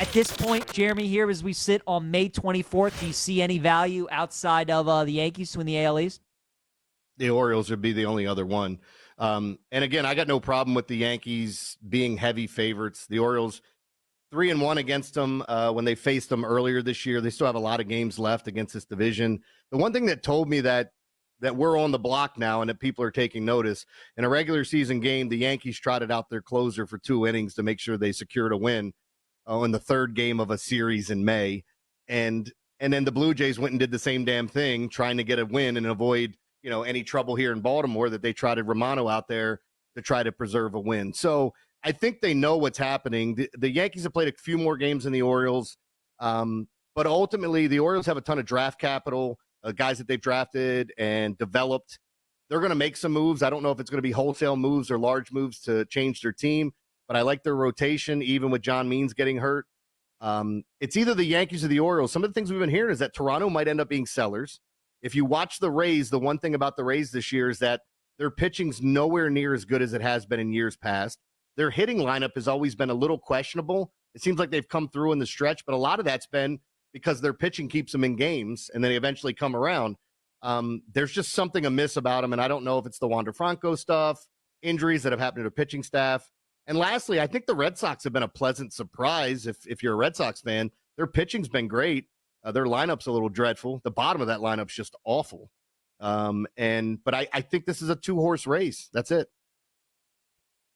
At this point, Jeremy, here as we sit on May 24th, do you see any value outside of the Yankees to win the AL East? The Orioles would be the only other one. And again, I got no problem with the Yankees being heavy favorites. The Orioles 3-1 against them when they faced them earlier this year. They still have a lot of games left against this division. The one thing that told me that we're on the block now and that people are taking notice, in a regular season game, the Yankees trotted out their closer for 2 innings to make sure they secured a win in the third game of a series in May. And then the Blue Jays went and did the same damn thing, trying to get a win and avoid any trouble here in Baltimore, that they trotted Romano out there to try to preserve a win. So I think they know what's happening. The Yankees have played a few more games than the Orioles, but ultimately the Orioles have a ton of draft capital, guys that they've drafted and developed. They're going to make some moves. I don't know if it's going to be wholesale moves or large moves to change their team, but I like their rotation, even with John Means getting hurt. It's either the Yankees or the Orioles. Some of the things we've been hearing is that Toronto might end up being sellers. If you watch the Rays, the one thing about the Rays this year is that their pitching's nowhere near as good as it has been in years past. Their hitting lineup has always been a little questionable. It seems like they've come through in the stretch, but a lot of that's been because their pitching keeps them in games, and then they eventually come around. There's just something amiss about them, and I don't know if it's the Wander Franco stuff, injuries that have happened to the pitching staff. And lastly, I think the Red Sox have been a pleasant surprise. If you're a Red Sox fan, their pitching's been great. Their lineup's a little dreadful. The bottom of that lineup's just awful. But I think this is a 2-horse race. That's it.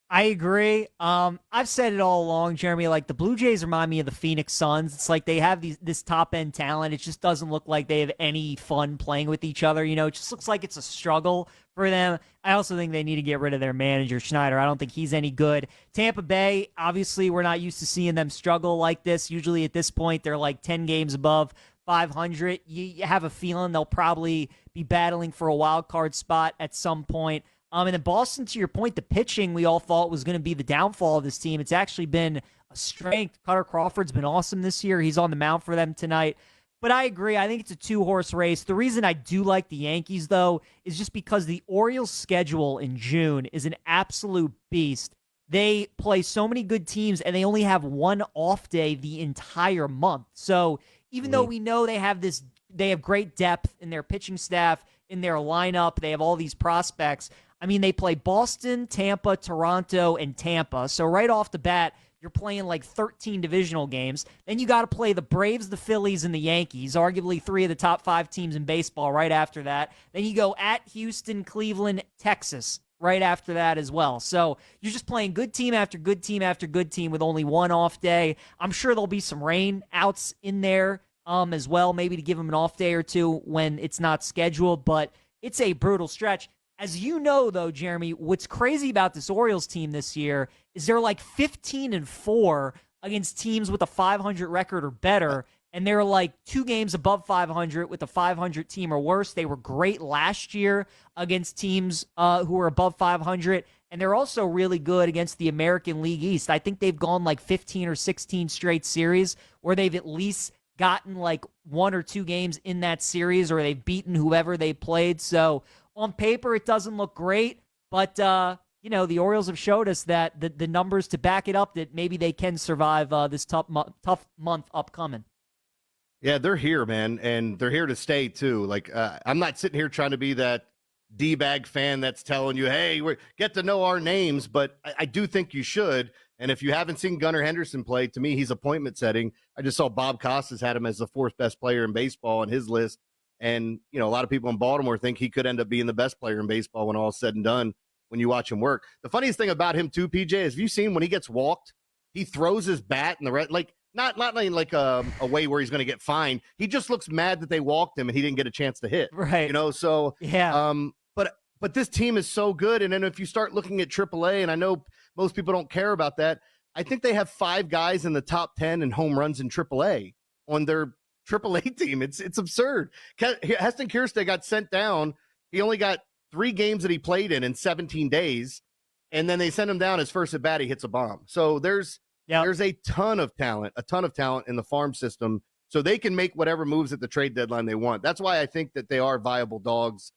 I agree. I've said it all along, Jeremy. Like, the Blue Jays remind me of the Phoenix Suns. It's like they have this top end talent. It just doesn't look like they have any fun playing with each other. It just looks like it's a struggle for them. I also think they need to get rid of their manager, Schneider. I don't think he's any good. Tampa Bay, obviously, we're not used to seeing them struggle like this. Usually at this point, they're like 10 games above 500. You have a feeling they'll probably be battling for a wild card spot at some point. And then Boston, to your point, the pitching we all thought was going to be the downfall of this team. It's actually been a strength. Cutter Crawford's been awesome this year. He's on the mound for them tonight. But I agree. I think it's a 2-horse race. The reason I do like the Yankees, though, is just because the Orioles' schedule in June is an absolute beast. They play so many good teams, and they only have one off day the entire month. So even though we know they have great depth in their pitching staff, in their lineup, they have all these prospects. I mean, they play Boston, Tampa, Toronto, and Tampa. So right off the bat, you're playing like 13 divisional games. Then you got to play the Braves, the Phillies, and the Yankees, arguably 3 of the top 5 teams in baseball right after that. Then you go at Houston, Cleveland, Texas right after that as well. So you're just playing good team after good team after good team with only one off day. I'm sure there'll be some rain outs in there as well, maybe to give them an off day or two when it's not scheduled, but it's a brutal stretch. As you know, though, Jeremy, what's crazy about this Orioles team this year is they're like 15-4 against teams with a 500 record or better, and they're like 2 games above 500 with a 500 team or worse. They were great last year against teams who were above 500, and they're also really good against the American League East. I think they've gone like 15 or 16 straight series where they've at least gotten like 1 or 2 games in that series, or they've beaten whoever they played. So on paper, it doesn't look great, but, the Orioles have showed us that the numbers to back it up, that maybe they can survive this tough month upcoming. Yeah, they're here, man, and they're here to stay, too. Like, I'm not sitting here trying to be that D-bag fan that's telling you, hey, get to know our names, but I do think you should. And if you haven't seen Gunnar Henderson play, to me, he's appointment setting. I just saw Bob Costas had him as the 4th best player in baseball on his list. And, a lot of people in Baltimore think he could end up being the best player in baseball when all is said and done when you watch him work. The funniest thing about him, too, PJ, is have you seen when he gets walked, he throws his bat in the red, like not like a way where he's going to get fined. He just looks mad that they walked him and he didn't get a chance to hit. Right. So, yeah. But this team is so good. And then if you start looking at AAA, and I know most people don't care about that, I think they have 5 guys in the top 10 in home runs in AAA on their AAA team. It's absurd. Heston Kjerstad got sent down. He only got 3 games that he played in 17 days, and then they send him down. His first at bat, he hits a bomb. So there's a ton of talent in the farm system, so they can make whatever moves at the trade deadline they want. That's why I think that they are viable dogs,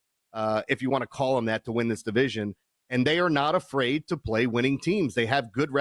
if you want to call them that, to win this division. And they are not afraid to play winning teams. They have good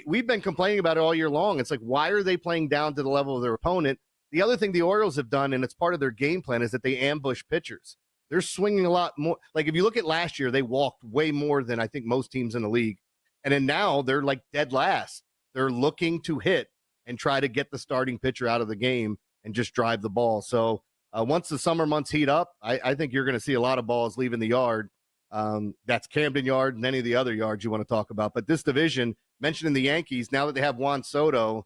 we've been complaining about it all year long. It's like, why are they playing down to the level of their opponent? The other thing the Orioles have done, and it's part of their game plan, is that they ambush pitchers. They're swinging a lot more. Like if you look at last year, they walked way more than I think most teams in the league. And then now they're like dead last. They're looking to hit and try to get the starting pitcher out of the game and just drive the ball. So once the summer months heat up, I think you're going to see a lot of balls leaving the yard. That's Camden Yard and any of the other yards you want to talk about. But this division, mentioning the Yankees, now that they have Juan Soto,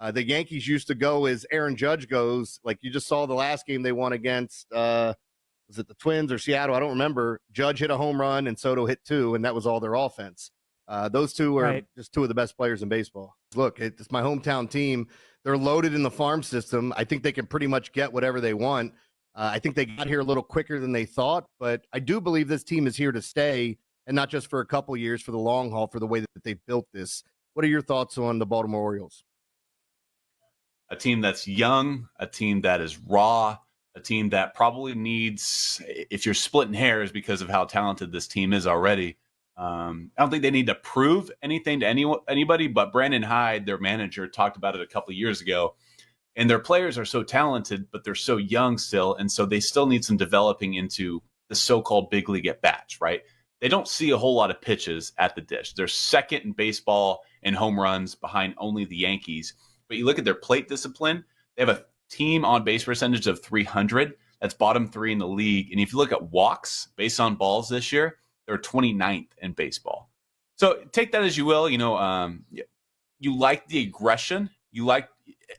the Yankees used to go as Aaron Judge goes. Like you just saw the last game they won against, was it the Twins or Seattle? I don't remember. Judge hit a home run and Soto hit two, and that was all their offense. Those two are Right. just two of the best players in baseball. Look, it's my hometown team. They're loaded in the farm system. I think they can pretty much get whatever they want. I think they got here a little quicker than they thought, but I do believe this team is here to stay, and not just for a couple years, for the long haul, for the way that they've built this. What are your thoughts on the Baltimore Orioles? A team that's young, a team that is raw, a team that probably needs, if you're splitting hairs because of how talented this team is already, I don't think they need to prove anything to anybody, but Brandon Hyde, their manager, talked about it a couple of years ago. And their players are so talented, but they're so young still. And so they still need some developing into the so-called big league at bats, right? They don't see a whole lot of pitches at the dish. They're second in baseball in home runs behind only the Yankees. But you look at their plate discipline, they have a team on base percentage of 300. That's bottom three in the league. And if you look at walks based on balls this year, they're 29th in baseball. So take that as you will. You like the aggression. You like,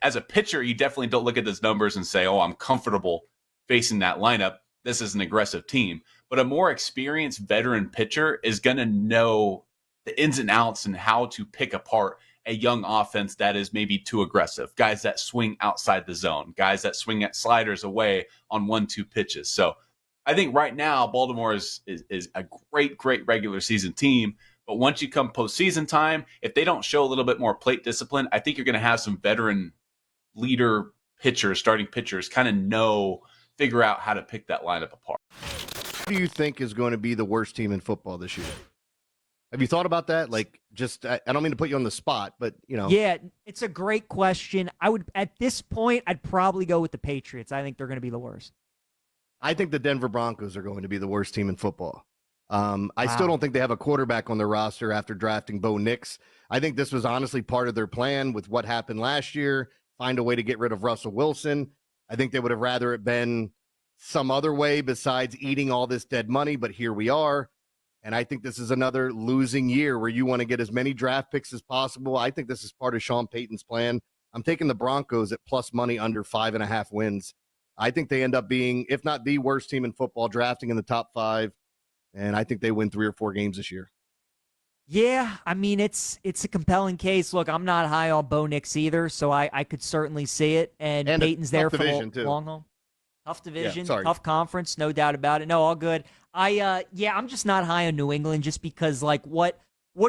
as a pitcher, you definitely don't look at those numbers and say, oh, I'm comfortable facing that lineup. This is an aggressive team. But a more experienced veteran pitcher is going to know the ins and outs and how to pick apart a young offense that is maybe too aggressive, guys that swing outside the zone, guys that swing at sliders away on 1-2 pitches. So I think right now Baltimore is a great regular season team. But once you come postseason time, if they don't show a little bit more plate discipline, I think you're going to have some veteran leader pitchers, starting pitchers, kind of figure out how to pick that lineup apart. Who do you think is going to be the worst team in football this year? Have you thought about that? Like, just, I don't mean to put you on the spot, but, Yeah, it's a great question. At this point, I'd probably go with the Patriots. I think they're going to be the worst. I think the Denver Broncos are going to be the worst team in football. I Wow. still don't think they have a quarterback on their roster after drafting Bo Nix. I think this was honestly part of their plan with what happened last year, find a way to get rid of Russell Wilson. I think they would have rather it been some other way besides eating all this dead money, but here we are. And I think this is another losing year where you want to get as many draft picks as possible. I think this is part of Sean Payton's plan. I'm taking the Broncos at plus money under 5.5 wins. I think they end up being, if not the worst team in football, drafting in the top 5. And I think they win 3 or 4 games this year. Yeah, I mean it's a compelling case. Look, I'm not high on Bo Nix either, so I could certainly see it. And Peyton's there for the long haul. Tough division, tough conference, no doubt about it. No, all good. I'm just not high on New England just because, like, what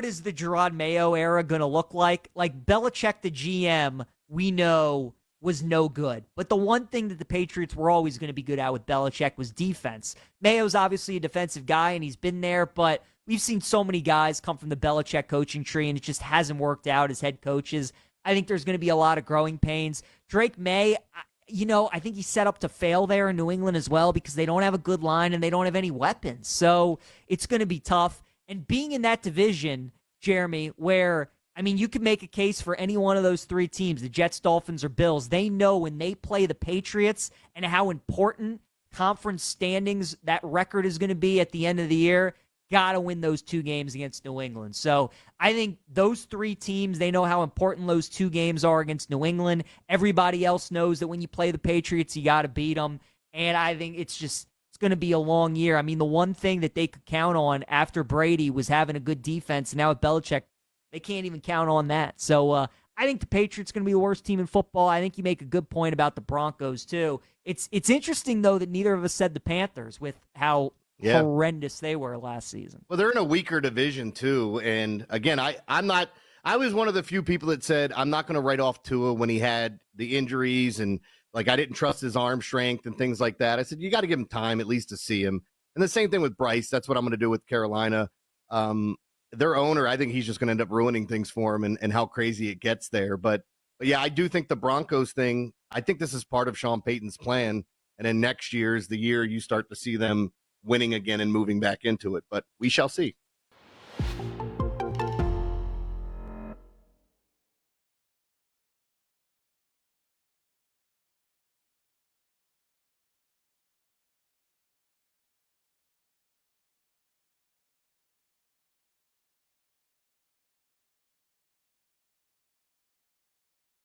is the Gerard Mayo era going to look like? Like, Belichick, the GM, we know was no good. But the one thing that the Patriots were always going to be good at with Belichick was defense. Mayo's obviously a defensive guy, and he's been there, but we've seen so many guys come from the Belichick coaching tree, and it just hasn't worked out as head coaches. I think there's going to be a lot of growing pains. Drake May, I think he's set up to fail there in New England as well because they don't have a good line and they don't have any weapons. So it's going to be tough. And being in that division, Jeremy, where, I mean, you could make a case for any one of those 3 teams, the Jets, Dolphins, or Bills. They know when they play the Patriots and how important conference standings that record is going to be at the end of the year. Got to win those 2 games against New England. So I think those 3 teams, they know how important those 2 games are against New England. Everybody else knows that when you play the Patriots, you got to beat them. And I think it's going to be a long year. I mean, the one thing that they could count on after Brady was having a good defense. And now with Belichick, they can't even count on that. So I think the Patriots are going to be the worst team in football. I think you make a good point about the Broncos, too. It's interesting, though, that neither of us said the Panthers with how horrendous they were last season. Well, they're in a weaker division, too. And, again, I was one of the few people that said I'm not going to write off Tua when he had the injuries and, like, I didn't trust his arm strength and things like that. I said, you got to give him time at least to see him. And the same thing with Bryce. That's what I'm going to do with Carolina. their owner, I think he's just going to end up ruining things for him and how crazy it gets there. But yeah, I do think the Broncos thing, I think this is part of Sean Payton's plan. And then next year is the year you start to see them winning again and moving back into it. But we shall see.